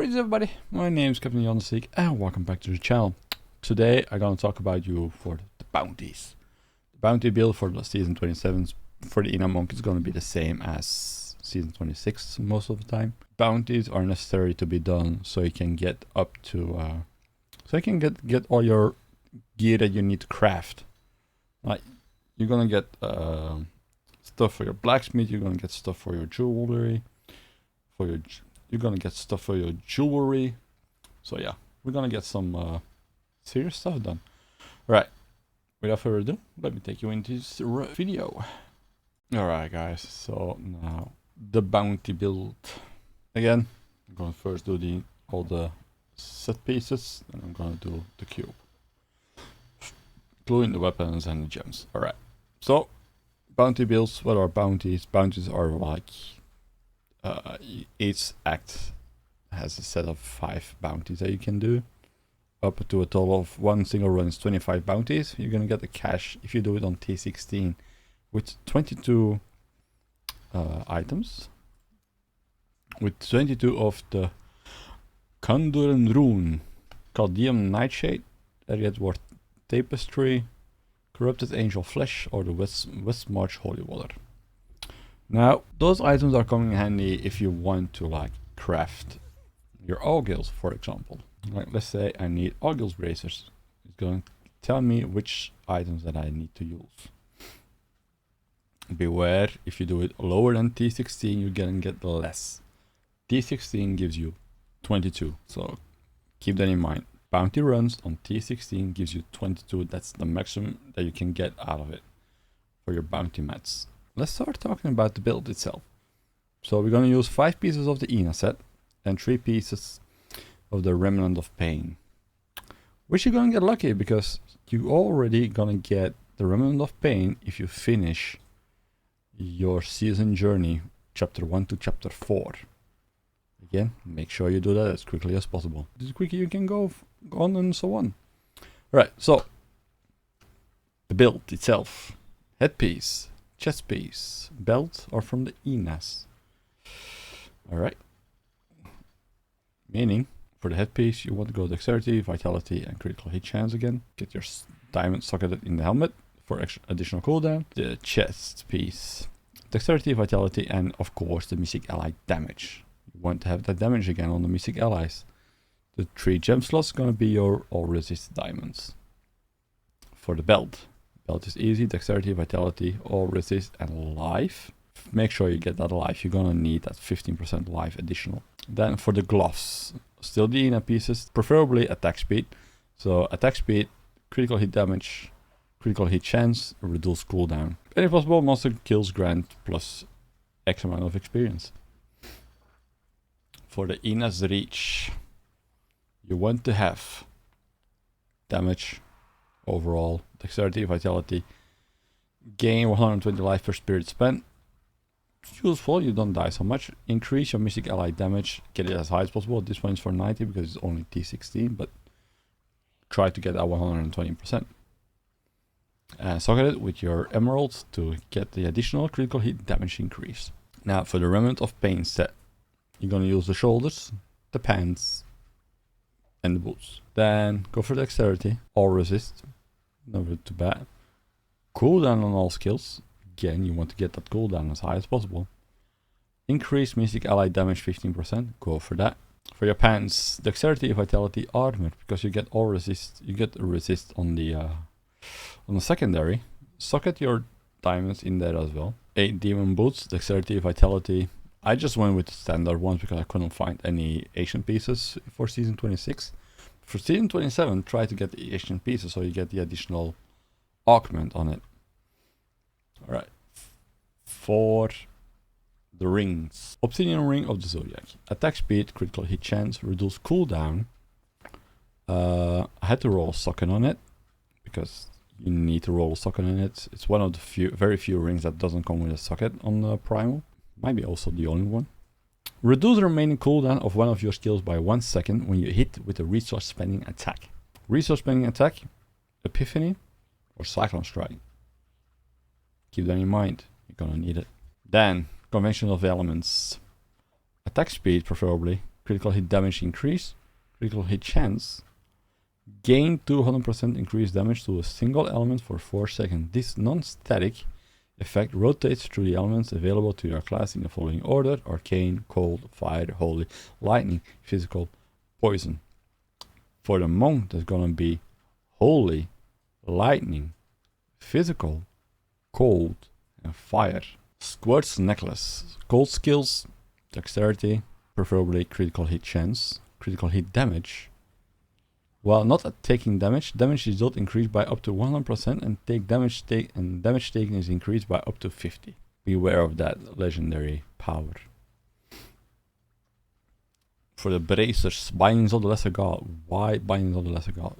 Greetings everybody, my name is Captain Janseek and welcome back to the channel. Today I'm gonna talk about you for the bounties. The bounty build for the season 27 for the Ina monk is gonna be the same as season 26 most of the time. Bounties are necessary to be done so you can get up to get all your gear that you need to craft. Like you're gonna get stuff for your blacksmith, you're gonna get stuff for your jewelry, you're gonna get stuff for your jewelry. So yeah, we're gonna get some serious stuff done. Right, without further ado, let me take you into this video. Alright guys, so now the bounty build. Again, I'm gonna first do all the set pieces, and I'm gonna do the cube, including the weapons and the gems. Alright, so bounty builds. What are bounties? Bounties are like each act has a set of 5 bounties that you can do, up to a total of one single run is 25 bounties. You're gonna get the cash if you do it on T16 with 22 items, with 22 of the Kanduran Rune, Caldeum Nightshade, Ariadward Tapestry, Corrupted Angel Flesh, or the West March Holy Water. Now, those items are coming in handy if you want to like craft your Augils, for example. Like let's say I need Augils bracers. It's going to tell me which items that I need to use. Beware, if you do it lower than T16, you're gonna get less. T16 gives you 22, so keep that in mind. Bounty runs on T16 gives you 22. That's the maximum that you can get out of it for your bounty mats. Let's start talking about the build itself. So we're going to use 5 pieces of the Ina set and 3 pieces of the Remnant of Pain. Which you're going to get lucky because you already going to get the Remnant of Pain if you finish your season journey, chapter 1 to chapter 4. Again, make sure you do that as quickly as possible. The quicker you can go on and so on. Right, so the build itself. Headpiece, chest piece, belt are from the Inas. Alright. Meaning, for the headpiece, you want to go dexterity, vitality, and critical hit chance again. Get your diamond socketed in the helmet for extra additional cooldown. The chest piece, dexterity, vitality, and of course the Mystic Ally damage. You want to have that damage again on the Mystic Allies. The 3 gem slots are going to be your all resist diamonds. For the belt. Belt is easy, dexterity, vitality, all resist, and life. Make sure you get that life. You're gonna need that 15% life additional. Then for the gloves, still the Ina pieces, preferably attack speed. So attack speed, critical hit damage, critical hit chance, reduce cooldown. And if possible, monster kills grant plus X amount of experience. For the Ina's reach, you want to have damage, overall, dexterity, vitality, gain 120 life per spirit spent. It's useful, you don't die so much. Increase your Mystic Ally damage, get it as high as possible. This one is for 90 because it's only T16, but try to get that 120%. Socket it with your emeralds to get the additional critical hit damage increase. Now for the Remnant of Pain set, you're gonna use the shoulders, the pants, and the boots. Then go for dexterity, all resist, never too bad. Cooldown on all skills, again you want to get that cooldown as high as possible. Increase Mystic Ally damage 15%, go for that. For your pants, dexterity, vitality, armor, because you get all resist, you get a resist on the secondary. Socket your diamonds in there as well. 8 demon boots, dexterity, vitality. I just went with the standard ones because I couldn't find any Asian pieces for season 26. For season 27, try to get the Asian pieces so you get the additional augment on it. Alright. For the rings. Obsidian Ring of the Zodiac. Attack speed, critical hit chance, reduce cooldown. I had to roll a socket on it because you need to roll a socket on it. It's one of the very few rings that doesn't come with a socket on the primal. Might be also the only one. Reduce the remaining cooldown of one of your skills by 1 second when you hit with a resource spending attack. Resource spending attack, Epiphany, or Cyclone Strike. Keep that in mind, you're gonna need it. Then, convention of elements. Attack speed preferably, critical hit damage increase, critical hit chance, gain 200% increased damage to a single element for 4 seconds. This non-static effect rotates through the elements available to your class in the following order: arcane, cold, fire, holy, lightning, physical, poison. For the monk, that's gonna be holy, lightning, physical, cold, and fire. Squirt's necklace. Cold skills, dexterity, preferably critical hit chance, critical hit damage. While not at taking damage, damage result increased by up to 100% and damage taken is increased by up to 50. Beware of that legendary power. For the bracers, Bindings of the Lesser God. Why Bindings of the Lesser God?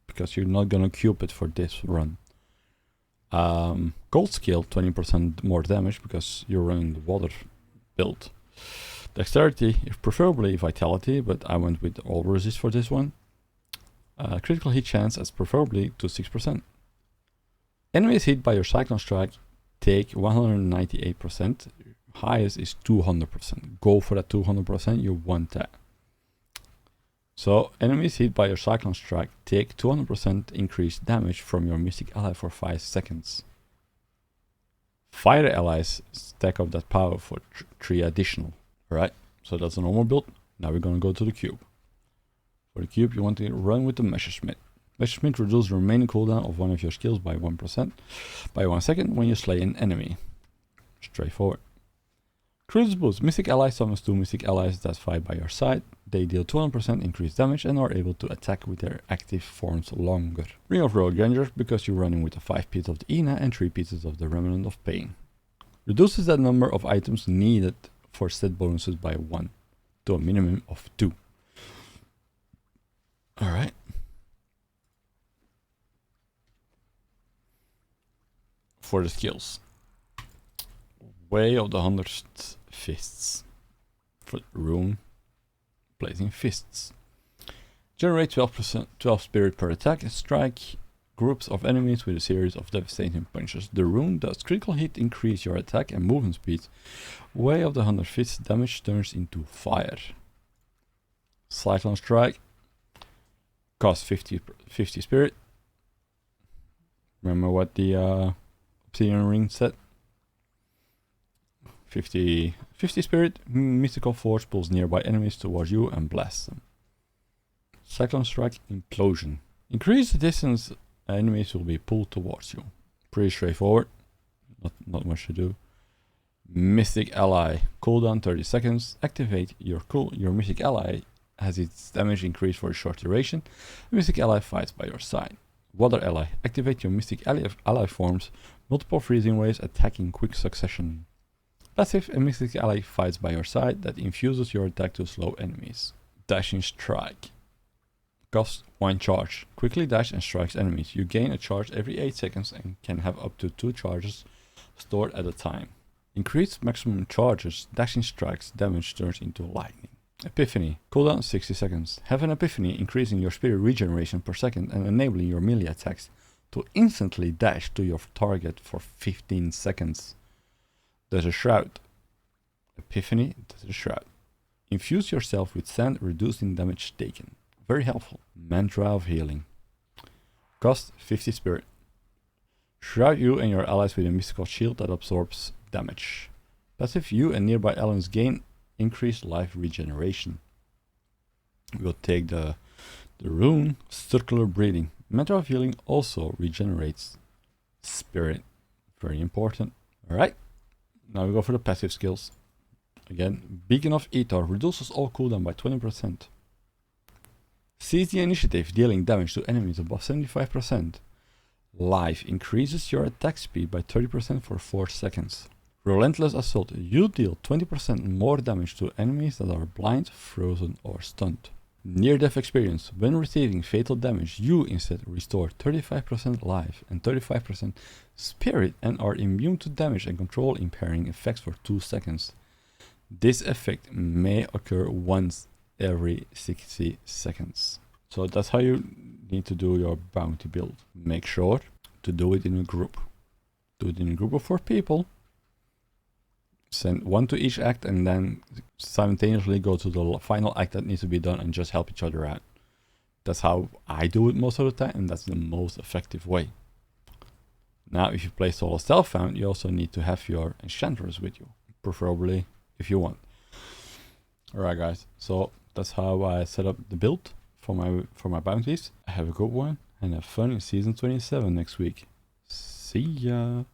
Because you're not gonna cube it for this run. Cold skill, 20% more damage because you're running the water build. Dexterity, preferably vitality, but I went with all resist for this one. Critical hit chance as preferably to 6%. Enemies hit by your Cyclone Strike take 198%. Highest is 200%. Go for that 200%, you want that. So enemies hit by your Cyclone Strike take 200% increased damage from your Mystic Ally for 5 seconds. Fire allies stack up that power for 3 additional. Alright, so that's a normal build. Now we're gonna go to the cube. For the cube, you want to run with the Messerschmitt. Messerschmitt reduces the remaining cooldown of one of your skills by 1% by 1 second when you slay an enemy. Straightforward. Crucibles. Mystic Ally summons 2 Mystic Allies that fight by your side. They deal 200% increased damage and are able to attack with their active forms longer. Ring of Road Ranger, because you're running with the 5 pieces of the Ina and 3 pieces of the Remnant of Pain. Reduces the number of items needed for set bonuses by 1 to a minimum of 2. Alright. For the skills. Way of the 100 Fists. For the rune, placing fists. Generate 12 spirit per attack and strike groups of enemies with a series of devastating punches. The rune does critical hit increase your attack and movement speed. Way of the 100 Fists damage turns into fire. Cyclone Strike. Cost 50 spirit. Remember what the obsidian ring said? 50 spirit. Mystical force pulls nearby enemies towards you and blasts them. Cyclone Strike Implosion. Increase the distance enemies will be pulled towards you. Pretty straightforward. Not much to do. Mystic Ally. Cooldown 30 seconds. Activate your Mystic Ally has its damage increased for a short duration. Mystic Ally fights by your side. Water Ally. Activate your Mystic Ally forms multiple freezing waves attack in quick succession. Passive, a Mystic Ally fights by your side that infuses your attack to slow enemies. Dashing Strike. Costs 1 charge. Quickly dash and strikes enemies. You gain a charge every 8 seconds and can have up to 2 charges stored at a time. Increased maximum charges. Dashing Strike's damage turns into lightning. Epiphany. Cooldown 60 seconds. Have an epiphany increasing your spirit regeneration per second and enabling your melee attacks to instantly dash to your target for 15 seconds. There's a shroud. Epiphany, there's a shroud. Infuse yourself with sand, reducing damage taken. Very helpful. Mantra of Healing. Cost 50 spirit. Shroud you and your allies with a mystical shield that absorbs damage. Passive, you and nearby allies gain increased life regeneration. We'll take the rune Circular Breathing. Mantra of Healing also regenerates spirit. Very important. Alright. Now we go for the passive skills. Again, Beacon of Ether reduces all cooldown by 20%. Seize the initiative, dealing damage to enemies above 75%. Life increases your attack speed by 30% for 4 seconds. Relentless Assault, you deal 20% more damage to enemies that are blind, frozen or stunned. Near-death experience, when receiving fatal damage, you instead restore 35% life and 35% spirit and are immune to damage and control impairing effects for 2 seconds. This effect may occur once every 60 seconds. So that's how you need to do your bounty build. Make sure to do it in a group. Do it in a group of 4 people. send one to each act and then simultaneously go to the final act that needs to be done and just help each other out. That's how I do it most of the time, and that's the most effective way. Now, if you play solo Stealthbound, you also need to have your enchantress with you, preferably if you want. Alright guys, so that's how I set up the build for my bounties. Have a good one and have fun in season 27 next week. See ya!